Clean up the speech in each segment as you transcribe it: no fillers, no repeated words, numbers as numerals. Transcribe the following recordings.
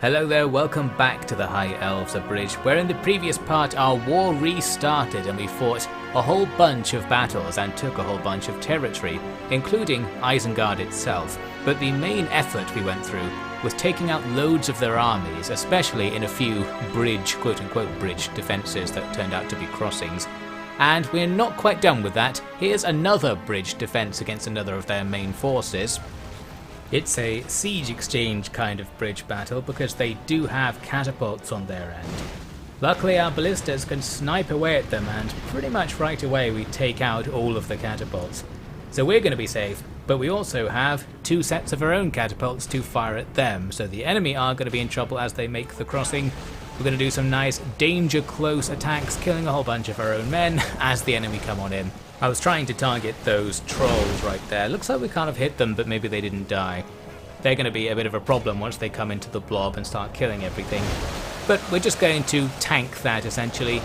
Hello there, welcome back to the High Elves Abridged, where in the previous part our war restarted and we fought a whole bunch of battles and took a whole bunch of territory, including Isengard itself. But the main effort we went through was taking out loads of their armies, especially in a few bridge, quote-unquote bridge defences that turned out to be crossings. And we're not quite done with that. Here's another bridge defence against another of their main forces. It's a siege exchange kind of bridge battle because they do have catapults on their end. Luckily our ballistas can snipe away at them and pretty much right away we take out all of the catapults. So we're going to be safe, but we also have two sets of our own catapults to fire at them, so the enemy are going to be in trouble as they make the crossing. We're going to do some nice danger close attacks, killing a whole bunch of our own men as the enemy come on in. I was trying to target those trolls right there. Looks like we kind of hit them, but maybe they didn't die. They're going to be a bit of a problem once they come into the blob and start killing everything. But we're just going to tank that essentially.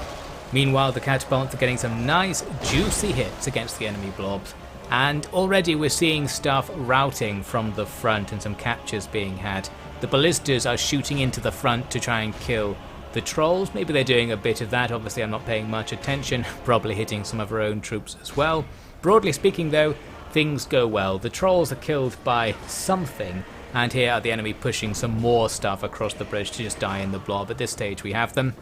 Meanwhile, the catapults are getting some nice juicy hits against the enemy blobs. And already we're seeing stuff routing from the front and some captures being had. The ballistas are shooting into the front to try and kill the trolls. Maybe they're doing a bit of that, obviously I'm not paying much attention, probably hitting some of our own troops as well. Broadly speaking though, things go well. The trolls are killed by something, and here are the enemy pushing some more stuff across the bridge to just die in the blob. At this stage we have them.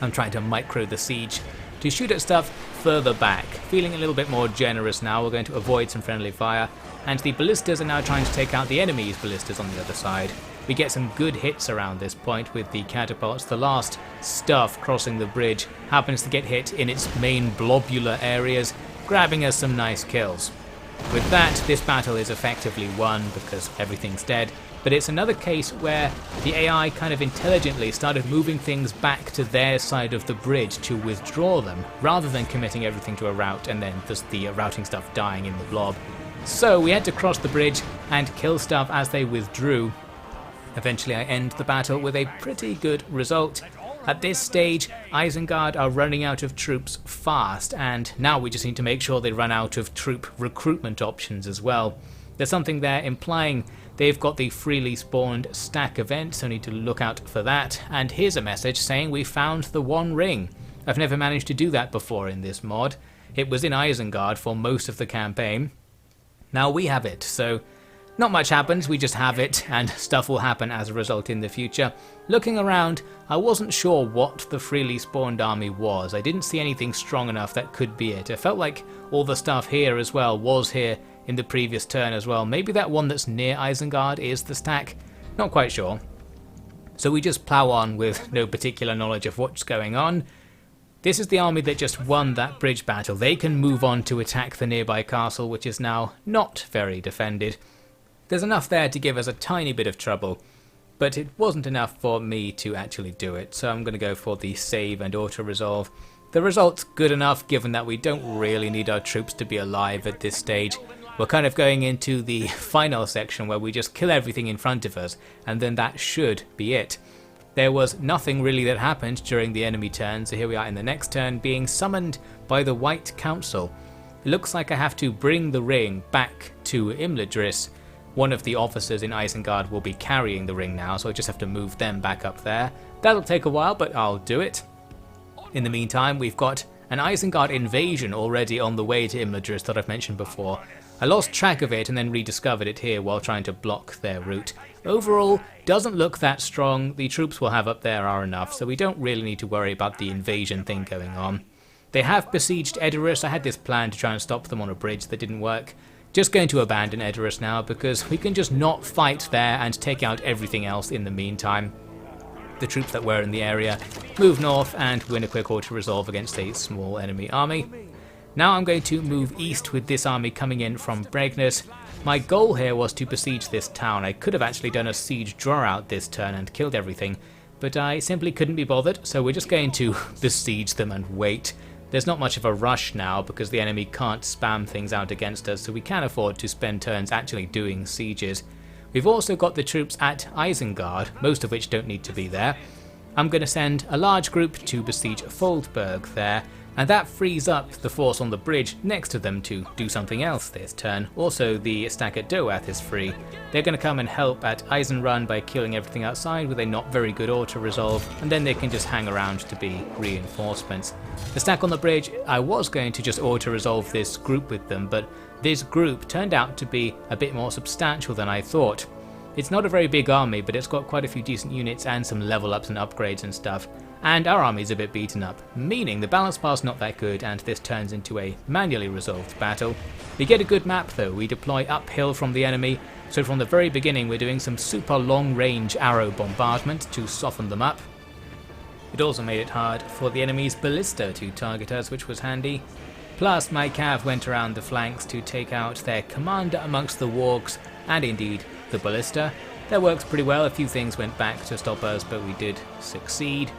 I'm trying to micro the siege to shoot at stuff further back. Feeling a little bit more generous now, we're going to avoid some friendly fire, and the ballistas are now trying to take out the enemy's ballistas on the other side. We get some good hits around this point with the catapults. The last stuff crossing the bridge happens to get hit in its main blobular areas, grabbing us some nice kills. With that, this battle is effectively won because everything's dead, but it's another case where the AI kind of intelligently started moving things back to their side of the bridge to withdraw them, rather than committing everything to a rout and then just the routing stuff dying in the blob. So we had to cross the bridge and kill stuff as they withdrew. Eventually I end the battle with a pretty good result. At this stage, Isengard are running out of troops fast, and now we just need to make sure they run out of troop recruitment options as well. There's something there implying they've got the freely spawned stack event, so need to look out for that. And here's a message saying we found the One Ring. I've never managed to do that before in this mod. It was in Isengard for most of the campaign. Now we have it, so not much happens, we just have it, and stuff will happen as a result in the future. Looking around, I wasn't sure what the freely spawned army was. I didn't see anything strong enough that could be it. It felt like all the stuff here as well was here in the previous turn as well. Maybe that one that's near Isengard is the stack? Not quite sure. So we just plough on with no particular knowledge of what's going on. This is the army that just won that bridge battle. They can move on to attack the nearby castle, which is now not very defended. There's enough there to give us a tiny bit of trouble, but it wasn't enough for me to actually do it, so I'm going to go for the save and auto-resolve. The result's good enough given that we don't really need our troops to be alive at this stage. We're kind of going into the final section where we just kill everything in front of us, and then that should be it. There was nothing really that happened during the enemy turn, so here we are in the next turn being summoned by the White Council. It looks like I have to bring the ring back to Imladris. One of the officers in Isengard will be carrying the ring now, so I just have to move them back up there. That'll take a while, but I'll do it. In the meantime, we've got an Isengard invasion already on the way to Imladris that I've mentioned before. I lost track of it and then rediscovered it here while trying to block their route. Overall, doesn't look that strong. The troops we'll have up there are enough, so we don't really need to worry about the invasion thing going on. They have besieged Edoras. I had this plan to try and stop them on a bridge that didn't work. Just going to abandon Edoras now because we can just not fight there and take out everything else in the meantime. The troops that were in the area move north and win a quick auto-resolve against a small enemy army. Now I'm going to move east with this army coming in from Bregnus. My goal here was to besiege this town. I could have actually done a siege draw out this turn and killed everything, but I simply couldn't be bothered, so we're just going to besiege them and wait. There's not much of a rush now because the enemy can't spam things out against us, so we can afford to spend turns actually doing sieges. We've also got the troops at Isengard, most of which don't need to be there. I'm going to send a large group to besiege Foldberg there, and that frees up the force on the bridge next to them to do something else this turn. Also, the stack at Doath is free. They're going to come and help at Eisenrun by killing everything outside with a not very good auto-resolve, and then they can just hang around to be reinforcements. The stack on the bridge, I was going to just auto-resolve this group with them, but this group turned out to be a bit more substantial than I thought. It's not a very big army, but it's got quite a few decent units and some level ups and upgrades and stuff. And our army's a bit beaten up, meaning the balance bar's not that good, and this turns into a manually resolved battle. We get a good map though. We deploy uphill from the enemy, so from the very beginning we're doing some super long range arrow bombardment to soften them up. It also made it hard for the enemy's ballista to target us, which was handy. Plus my cav went around the flanks to take out their commander amongst the wargs, and indeed the ballista. That works pretty well. A few things went back to stop us, but we did succeed.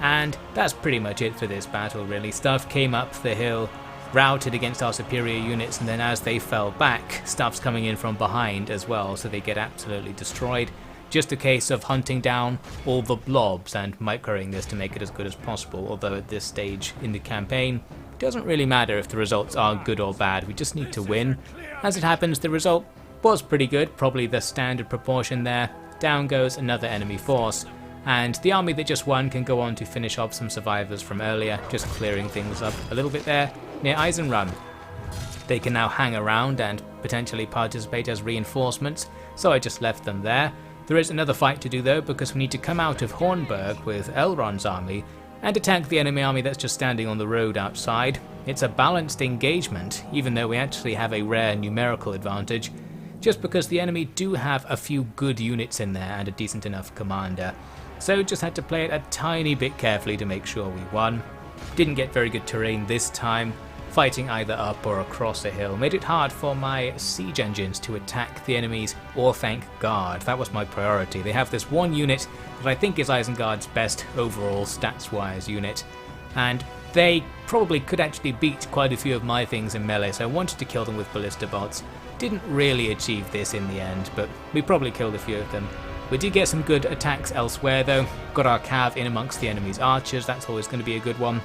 And that's pretty much it for this battle really. Stuff came up the hill, routed against our superior units, and then as they fell back, stuff's coming in from behind as well, so they get absolutely destroyed. Just a case of hunting down all the blobs and microing this to make it as good as possible, although at this stage in the campaign, it doesn't really matter if the results are good or bad, we just need to win. As it happens, the result was pretty good, probably the standard proportion there. Down goes another enemy force, and the army that just won can go on to finish off some survivors from earlier, just clearing things up a little bit there near Eisenrun. They can now hang around and potentially participate as reinforcements, so I just left them there. There is another fight to do though, because we need to come out of Hornburg with Elrond's army and attack the enemy army that's just standing on the road outside. It's a balanced engagement, even though we actually have a rare numerical advantage, just because the enemy do have a few good units in there and a decent enough commander. So just had to play it a tiny bit carefully to make sure we won. Didn't get very good terrain this time. Fighting either up or across a hill made it hard for my siege engines to attack the enemy's Orthanc Guard. That was my priority. They have this one unit that I think is Isengard's best overall stats-wise unit, and they probably could actually beat quite a few of my things in melee, so I wanted to kill them with ballista bolts. Didn't really achieve this in the end, but we probably killed a few of them. We did get some good attacks elsewhere though. Got our cav in amongst the enemy's archers, that's always going to be a good one.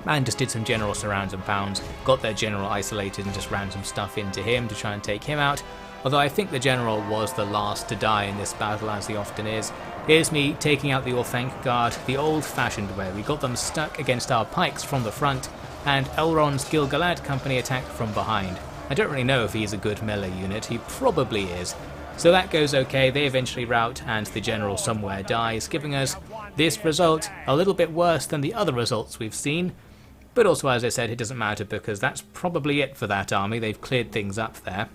And just did some general surrounds and pounds. Got their general isolated and just ran some stuff into him to try and take him out. Although I think the general was the last to die in this battle, as he often is. Here's me taking out the Orthanc Guard the old-fashioned way. We got them stuck against our pikes from the front, and Elrond's Gil-galad company attacked from behind. I don't really know if he's a good melee unit, he probably is. So that goes okay, they eventually rout and the general somewhere dies, giving us this result, a little bit worse than the other results we've seen. But also, as I said, it doesn't matter because that's probably it for that army, they've cleared things up there.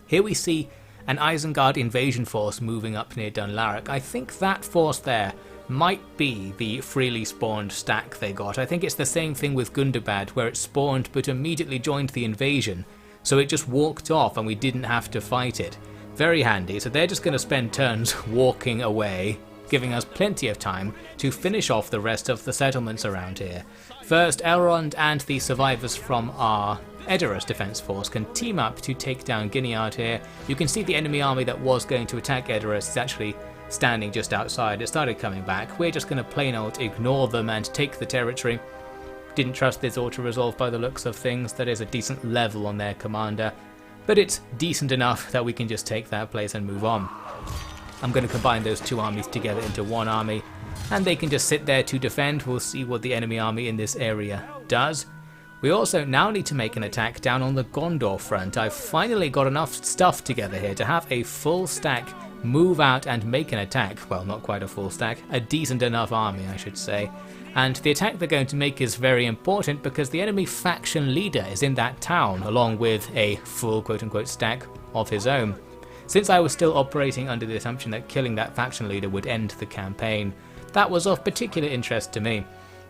Here we see an Isengard invasion force moving up near Dunlarach. I think that force there might be the freely spawned stack they got. I think it's the same thing with Gundabad, where it spawned but immediately joined the invasion, so it just walked off and we didn't have to fight it. Very handy, so they're just going to spend turns walking away, giving us plenty of time to finish off the rest of the settlements around here. First, Elrond and the survivors from our Edoras defense force can team up to take down Gineard here. You can see the enemy army that was going to attack Edoras is actually standing just outside. It started coming back. We're just going to plain old ignore them and take the territory. Didn't trust this auto-resolve by the looks of things. That is a decent level on their commander, but it's decent enough that we can just take that place and move on. I'm going to combine those two armies together into one army, and they can just sit there to defend. We'll see what the enemy army in this area does. We also now need to make an attack down on the Gondor front. I've finally got enough stuff together here to have a full stack move out and make an attack. Well, not quite a full stack, a decent enough army I should say. And the attack they're going to make is very important because the enemy faction leader is in that town along with a full quote-unquote stack of his own. Since I was still operating under the assumption that killing that faction leader would end the campaign, that was of particular interest to me.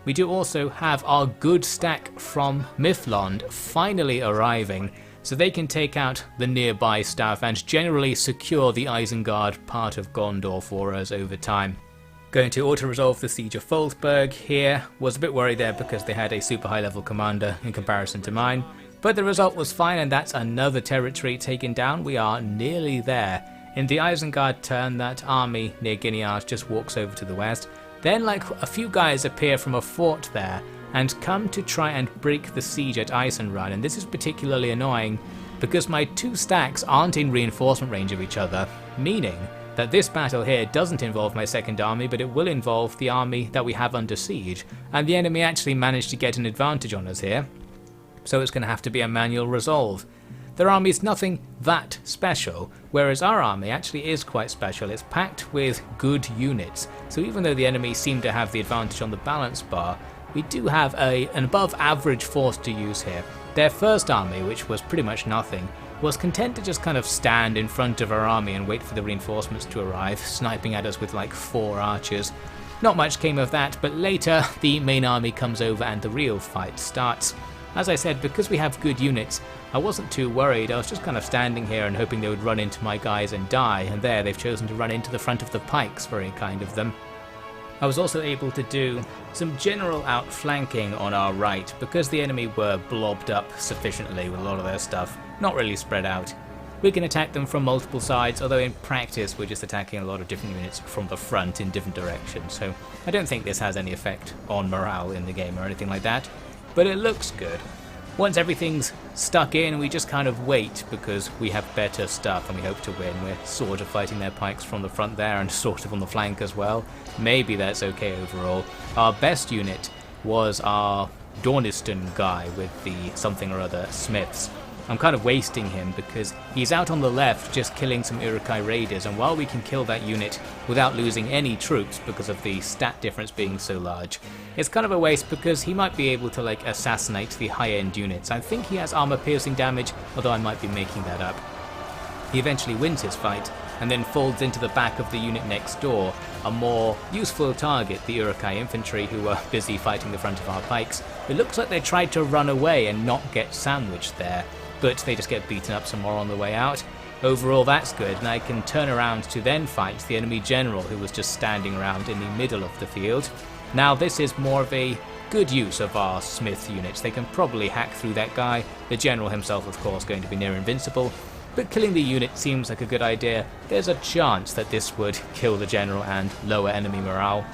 We do also have our good stack from Mithlond finally arriving, so they can take out the nearby stuff and generally secure the Isengard part of Gondor for us over time. Going to auto-resolve the Siege of Foldberg here. Was a bit worried there because they had a super high level commander in comparison to mine, but the result was fine, and that's another territory taken down. We are nearly there. In the Isengard turn, that army near Gineard just walks over to the west. Then like a few guys appear from a fort there, and come to try and break the siege at Eisenguard, and this is particularly annoying because my two stacks aren't in reinforcement range of each other, meaning that this battle here doesn't involve my second army, but it will involve the army that we have under siege, and the enemy actually managed to get an advantage on us here, so it's going to have to be a manual resolve. Their army is nothing that special, whereas our army actually is quite special. It's packed with good units, so even though the enemy seem to have the advantage on the balance bar, we do have an above average force to use here. Their first army, which was pretty much nothing, was content to just kind of stand in front of our army and wait for the reinforcements to arrive, sniping at us with like 4 archers. Not much came of that, but later the main army comes over and the real fight starts. As I said, because we have good units, I wasn't too worried. I was just kind of standing here and hoping they would run into my guys and die, and there they've chosen to run into the front of the pikes, very kind of them. I was also able to do some general outflanking on our right because the enemy were blobbed up sufficiently with a lot of their stuff, not really spread out. We can attack them from multiple sides, although in practice we're just attacking a lot of different units from the front in different directions, so I don't think this has any effect on morale in the game or anything like that, but it looks good. Once everything's stuck in, we just kind of wait because we have better stuff and we hope to win. We're sort of fighting their pikes from the front there and sort of on the flank as well. Maybe that's okay overall. Our best unit was our Dorniston guy with the something or other smiths. I'm kind of wasting him because he's out on the left just killing some Uruk-hai raiders, and while we can kill that unit without losing any troops because of the stat difference being so large, it's kind of a waste because he might be able to like assassinate the high-end units. I think he has armor piercing damage, although I might be making that up. He eventually wins his fight and then folds into the back of the unit next door, a more useful target, the Uruk-hai infantry who were busy fighting the front of our pikes. It looks like they tried to run away and not get sandwiched there, but they just get beaten up some more on the way out. Overall that's good, and I can turn around to then fight the enemy general who was just standing around in the middle of the field. Now this is more of a good use of our smith units. They can probably hack through that guy. The general himself of course going to be near invincible, but killing the unit seems like a good idea. There's a chance that this would kill the general and lower enemy morale.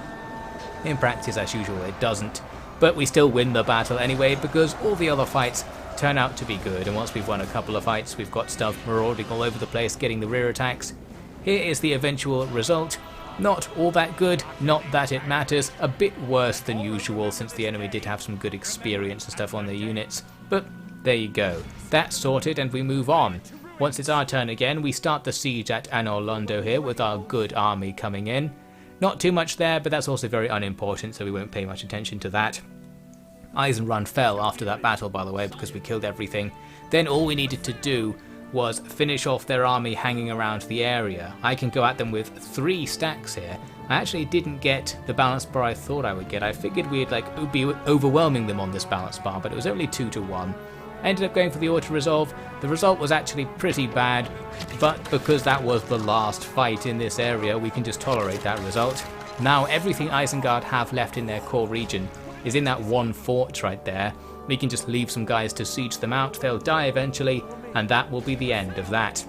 In practice, as usual, it doesn't, but we still win the battle anyway because all the other fights turn out to be good, and once we've won a couple of fights, we've got stuff marauding all over the place, getting the rear attacks. Here is the eventual result. Not all that good, not that it matters, a bit worse than usual since the enemy did have some good experience and stuff on their units, but there you go. That's sorted and we move on. Once it's our turn again, we start the siege at Anor Londo here with our good army coming in. Not too much there, but that's also very unimportant, so we won't pay much attention to that. Eisenguard fell after that battle, by the way, because we killed everything. Then all we needed to do was finish off their army hanging around the area. I can go at them with 3 stacks here. I actually didn't get the balance bar I thought I would get. I figured we'd be overwhelming them on this balance bar, but it was only 2 to 1. I ended up going for the auto-resolve. The result was actually pretty bad, but because that was the last fight in this area, we can just tolerate that result. Now everything Isengard have left in their core region is in that one fort right there. We can just leave some guys to siege them out, they'll die eventually, and that will be the end of that.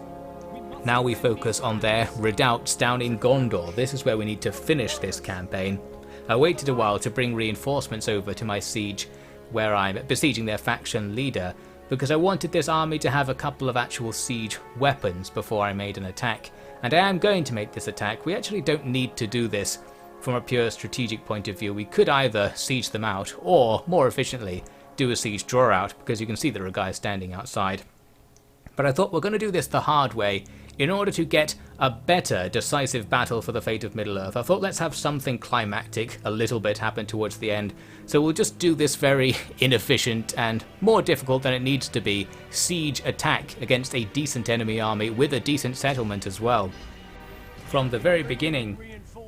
Now we focus on their redoubts down in Gondor. This is where we need to finish this campaign. I waited a while to bring reinforcements over to my siege, where I'm besieging their faction leader, because I wanted this army to have a couple of actual siege weapons before I made an attack, and I am going to make this attack. We actually don't need to do this from a pure strategic point of view. We could either siege them out, or, more efficiently, do a siege draw out, because you can see there are guys standing outside. But I thought we're going to do this the hard way, in order to get a better decisive battle for the fate of Middle-earth. I thought let's have something climactic, a little bit happen towards the end, so we'll just do this very inefficient and more difficult than it needs to be siege attack against a decent enemy army with a decent settlement as well. From the very beginning,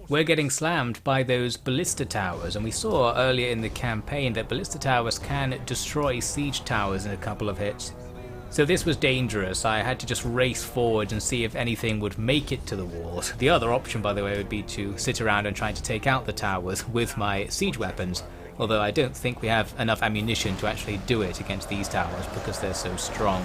we're getting slammed by those ballista towers, and we saw earlier in the campaign that ballista towers can destroy siege towers in a couple of hits. So this was dangerous. I had to just race forward and see if anything would make it to the walls. The other option, by the way, would be to sit around and try to take out the towers with my siege weapons, although I don't think we have enough ammunition to actually do it against these towers because they're so strong.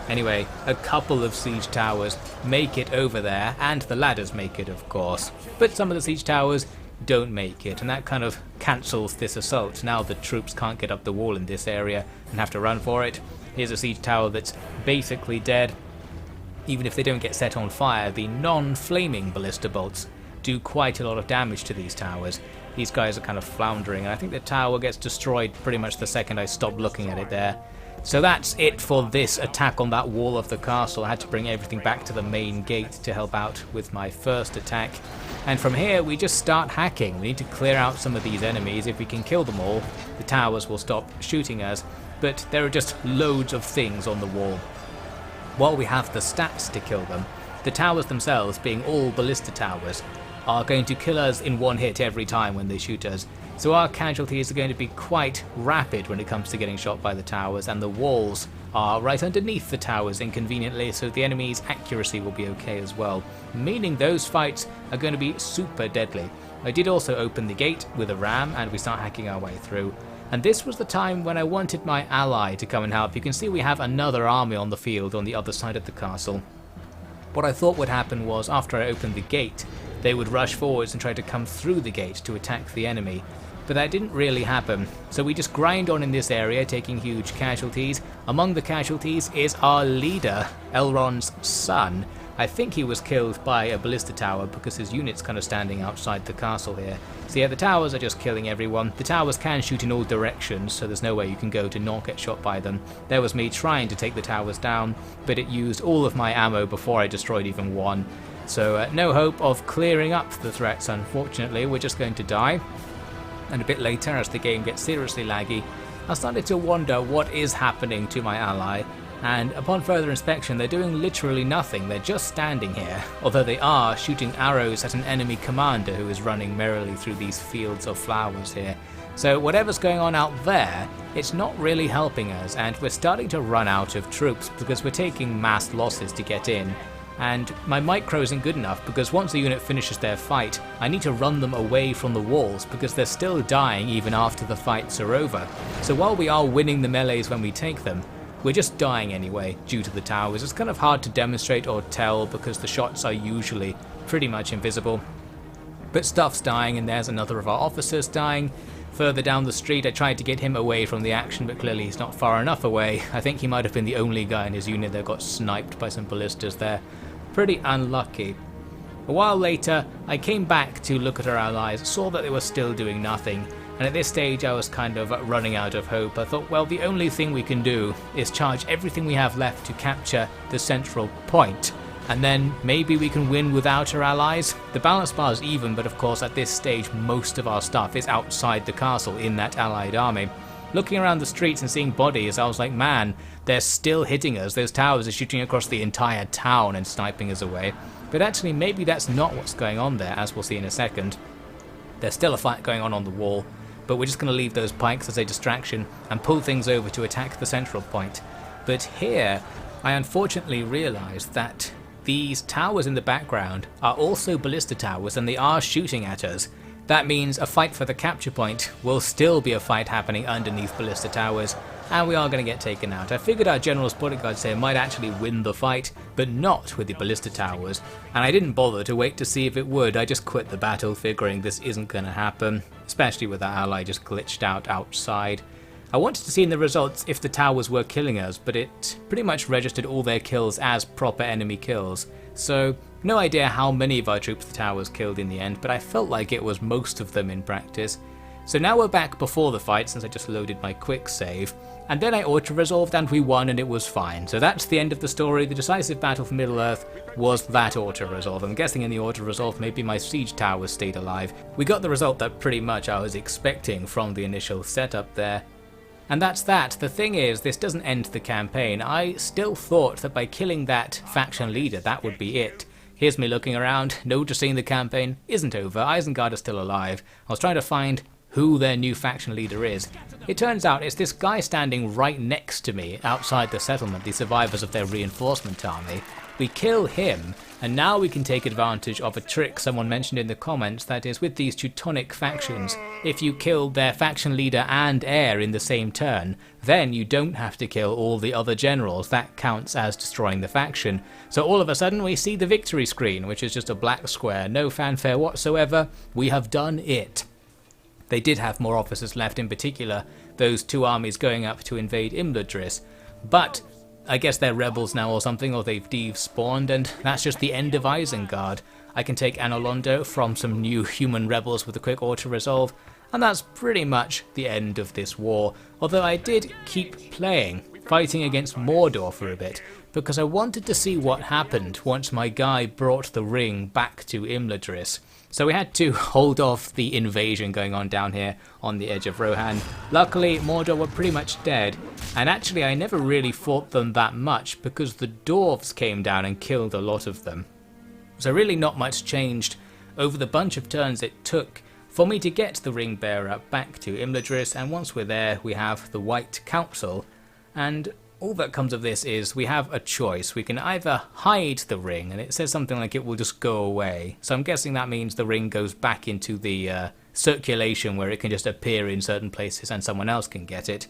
Anyway, a couple of siege towers make it over there, and the ladders make it, of course. But some of the siege towers don't make it, and that kind of cancels this assault. Now the troops can't get up the wall in this area and have to run for it. Here's a siege tower that's basically dead. Even if they don't get set on fire, the non-flaming ballista bolts do quite a lot of damage to these towers. These guys are kind of floundering, and I think the tower gets destroyed pretty much the second I stop looking at it there. So that's it for this attack on that wall of the castle. I had to bring everything back to the main gate to help out with my first attack. And from here we just start hacking. We need to clear out some of these enemies. If we can kill them all, the towers will stop shooting us. But there are just loads of things on the wall. While we have the stats to kill them, the towers themselves, being all ballista towers, are going to kill us in one hit every time when they shoot us. So our casualties are going to be quite rapid when it comes to getting shot by the towers, and the walls are right underneath the towers inconveniently, so the enemy's accuracy will be okay as well, meaning those fights are going to be super deadly. I did also open the gate with a ram and we start hacking our way through. And this was the time when I wanted my ally to come and help. You can see we have another army on the field on the other side of the castle. What I thought would happen was, after I opened the gate, they would rush forwards and try to come through the gate to attack the enemy. But that didn't really happen, so we just grind on in this area, taking huge casualties. Among the casualties is our leader, Elrond's son. I think he was killed by a ballista tower because his unit's kind of standing outside the castle here. So yeah, the towers are just killing everyone. The towers can shoot in all directions, so there's nowhere you can go to not get shot by them. There was me trying to take the towers down, but it used all of my ammo before I destroyed even one. So no hope of clearing up the threats, unfortunately. We're just going to die. And a bit later, as the game gets seriously laggy, I started to wonder what is happening to my ally, and upon further inspection they're doing literally nothing. They're just standing here, although they are shooting arrows at an enemy commander who is running merrily through these fields of flowers here. So whatever's going on out there, it's not really helping us, and we're starting to run out of troops because we're taking mass losses to get in. And my micro isn't good enough because once a unit finishes their fight, I need to run them away from the walls because they're still dying even after the fights are over. So while we are winning the melees when we take them, we're just dying anyway due to the towers. It's kind of hard to demonstrate or tell because the shots are usually pretty much invisible. But stuff's dying, and there's another of our officers dying. Further down the street I tried to get him away from the action, but clearly he's not far enough away. I think he might have been the only guy in his unit that got sniped by some ballistas there. Pretty unlucky. A while later I came back to look at our allies, saw that they were still doing nothing, and at this stage I was kind of running out of hope. I thought, well, the only thing we can do is charge everything we have left to capture the central point, and then maybe we can win without our allies. The balance bar is even, but of course at this stage most of our stuff is outside the castle in that allied army. Looking around the streets and seeing bodies, I was like, man, they're still hitting us. Those towers are shooting across the entire town and sniping us away. But actually maybe that's not what's going on there, as we'll see in a second. There's still a fight going on the wall, but we're just going to leave those pikes as a distraction and pull things over to attack the central point. But here I unfortunately realised that these towers in the background are also ballista towers and they are shooting at us. That means a fight for the capture point will still be a fight happening underneath ballista towers, and we are going to get taken out. I figured our general's bodyguards here might actually win the fight, but not with the ballista towers, and I didn't bother to wait to see if it would. I just quit the battle figuring this isn't going to happen, especially with our ally just glitched out outside. I wanted to see in the results if the towers were killing us, but it pretty much registered all their kills as proper enemy kills. So no idea how many of our troops the towers killed in the end, but I felt like it was most of them in practice. So now we're back before the fight, since I just loaded my quick save, and then I auto-resolved and we won and it was fine. So that's the end of the story. The decisive battle for Middle-earth was that auto-resolve. I'm guessing in the auto-resolve maybe my siege towers stayed alive. We got the result that pretty much I was expecting from the initial setup there. And that's that. The thing is, this doesn't end the campaign. I still thought that by killing that faction leader, that would be it. Here's me looking around, noticing the campaign isn't over. Isengard is still alive. I was trying to find who their new faction leader is. It turns out it's this guy standing right next to me outside the settlement, the survivors of their reinforcement army. We kill him, And now we can take advantage of a trick someone mentioned in the comments, that is, with these Teutonic factions, if you kill their faction leader and heir in the same turn, then you don't have to kill all the other generals. That counts as destroying the faction. So all of a sudden we see the victory screen, which is just a black square, no fanfare whatsoever. We have done it. They did have more officers left, in particular those 2 armies going up to invade Imladris, but I guess they're rebels now or something, or they've despawned, and that's just the end of Isengard. I can take Anolondo from some new human rebels with a quick auto-resolve, and that's pretty much the end of this war. Although I did keep playing, fighting against Mordor for a bit, because I wanted to see what happened once my guy brought the ring back to Imladris. So we had to hold off the invasion going on down here on the edge of Rohan. Luckily, Mordor were pretty much dead, and actually I never really fought them that much because the dwarves came down and killed a lot of them. So really not much changed over the bunch of turns it took for me to get the ring bearer back to Imladris, and once we're there we have the White Council, and all that comes of this is we have a choice. We can either hide the ring, and it says something like it will just go away. So I'm guessing that means the ring goes back into the circulation where it can just appear in certain places and someone else can get it.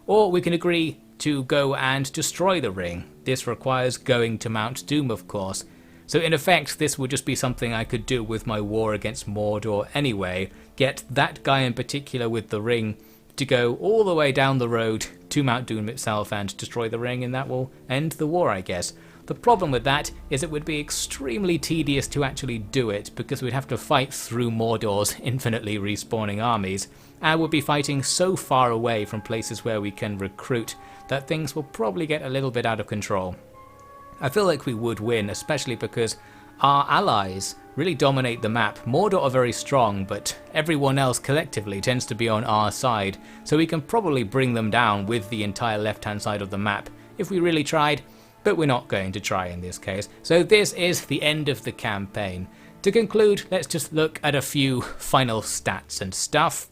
Or we can agree to go and destroy the ring. This requires going to Mount Doom, of course. So in effect, this would just be something I could do with my war against Mordor anyway. Get that guy in particular with the ring to go all the way down the road to Mount Doom itself and destroy the ring, and that will end the war, I guess. The problem with that is it would be extremely tedious to actually do it, because we'd have to fight through Mordor's infinitely respawning armies, and we'll be fighting so far away from places where we can recruit that things will probably get a little bit out of control. I feel like we would win, especially because our allies really dominate the map. Mordor are very strong, but everyone else collectively tends to be on our side, so we can probably bring them down with the entire left-hand side of the map if we really tried, but we're not going to try in this case. So this is the end of the campaign. To conclude, let's just look at a few final stats and stuff.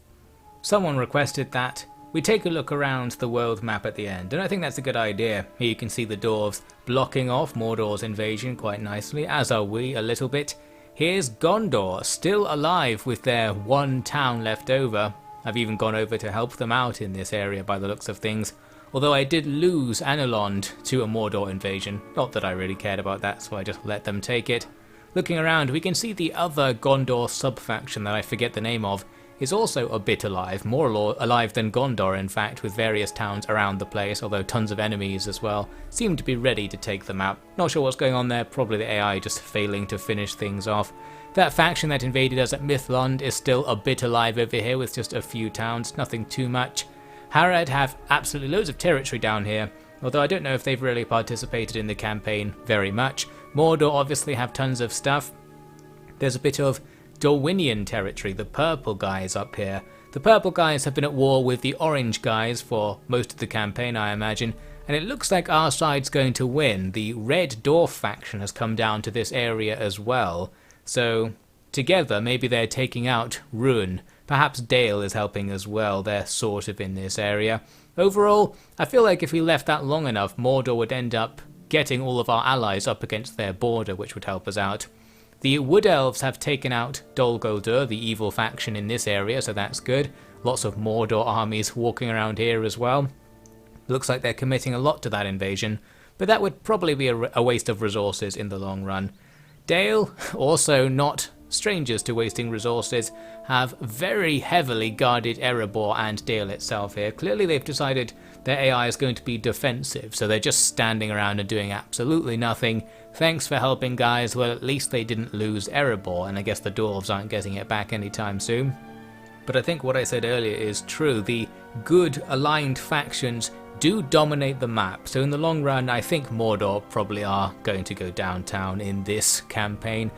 Someone requested that we take a look around the world map at the end, and I think that's a good idea. Here you can see the dwarves blocking off Mordor's invasion quite nicely, as are we a little bit. Here's Gondor, still alive with their 1 town left over. I've even gone over to help them out in this area by the looks of things, although I did lose Anolond to a Mordor invasion. Not that I really cared about that, so I just let them take it. Looking around, we can see the other Gondor sub-faction that I forget the name of is also a bit alive, more alive than Gondor in fact, with various towns around the place, although tons of enemies as well seem to be ready to take them out. Not sure what's going on there, probably the AI just failing to finish things off. That faction that invaded us at Mithlond is still a bit alive over here with just a few towns, nothing too much. Harad have absolutely loads of territory down here, although I don't know if they've really participated in the campaign very much. Mordor obviously have tons of stuff. There's a bit of Dorwinian territory, the purple guys up here. The purple guys have been at war with the orange guys for most of the campaign, I imagine, and it looks like our side's going to win. The red dwarf faction has come down to this area as well, so together maybe they're taking out Ruin. Perhaps Dale is helping as well, they're sort of in this area. Overall, I feel like if we left that long enough, Mordor would end up getting all of our allies up against their border, which would help us out. The Wood Elves have taken out Dol Guldur, the evil faction in this area, so that's good. Lots of Mordor armies walking around here as well. Looks like they're committing a lot to that invasion, but that would probably be a waste of resources in the long run. Dale, also not strangers to wasting resources, have very heavily guarded Erebor and Dale itself here. Clearly they've decided their AI is going to be defensive, so they're just standing around and doing absolutely nothing. Thanks for helping, guys. Well, at least they didn't lose Erebor, and I guess the dwarves aren't getting it back anytime soon. But I think what I said earlier is true. The good aligned factions do dominate the map, so in the long run I think Mordor probably are going to go downtown in this campaign.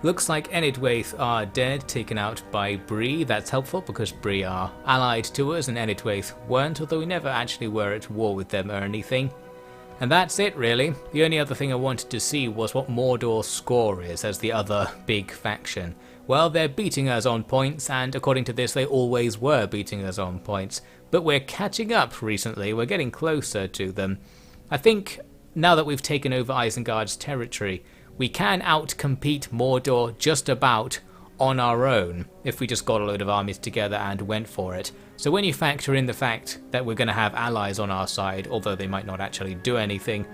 Looks like Enidwaith are dead, taken out by Bree. That's helpful because Bree are allied to us and Enidwaith weren't, although we never actually were at war with them or anything. And that's it really. The only other thing I wanted to see was what Mordor's score is as the other big faction. Well, they're beating us on points, and according to this they always were beating us on points. But we're catching up recently, we're getting closer to them. I think now that we've taken over Isengard's territory, we can outcompete Mordor just about on our own if we just got a load of armies together and went for it. So when you factor in the fact that we're going to have allies on our side, although they might not actually do anything,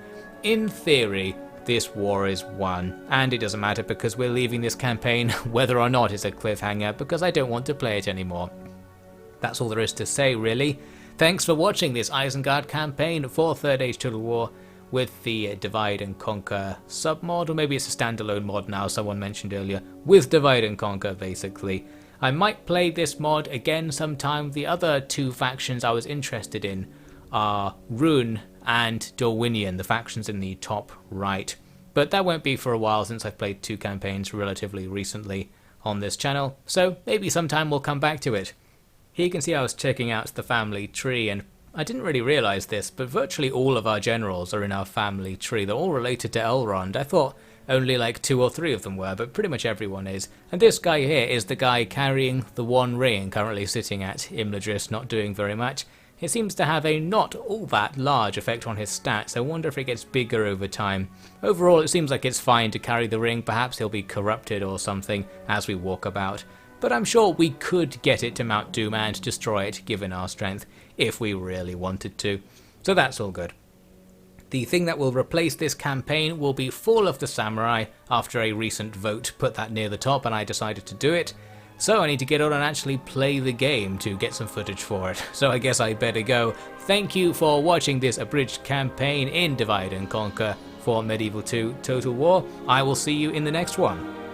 in theory this war is won, and it doesn't matter because we're leaving this campaign whether or not it's a cliffhanger, because I don't want to play it anymore. That's all there is to say, really. Thanks for watching this Isengard campaign for Third Age Total War with the Divide and Conquer submod, or maybe it's a standalone mod now, someone mentioned earlier, with Divide and Conquer basically. I might play this mod again sometime. The other two factions I was interested in are Rune and Dorwinion, the factions in the top right. But that won't be for a while since I've played two campaigns relatively recently on this channel, so maybe sometime we'll come back to it. Here you can see I was checking out the family tree, and I didn't really realise this, but virtually all of our generals are in our family tree. They're all related to Elrond. I thought only like 2 or 3 of them were, but pretty much everyone is. And this guy here is the guy carrying the One Ring, currently sitting at Imladris, not doing very much. It seems to have a not all that large effect on his stats. I wonder if it gets bigger over time. Overall, it seems like it's fine to carry the ring. Perhaps he'll be corrupted or something as we walk about. But I'm sure we could get it to Mount Doom and destroy it, given our strength, if we really wanted to. So that's all good. The thing that will replace this campaign will be Fall of the Samurai. After a recent vote put that near the top and I decided to do it. So I need to get on and actually play the game to get some footage for it. So I guess I better go. Thank you for watching this abridged campaign in Divide and Conquer for Medieval 2 Total War. I will see you in the next one.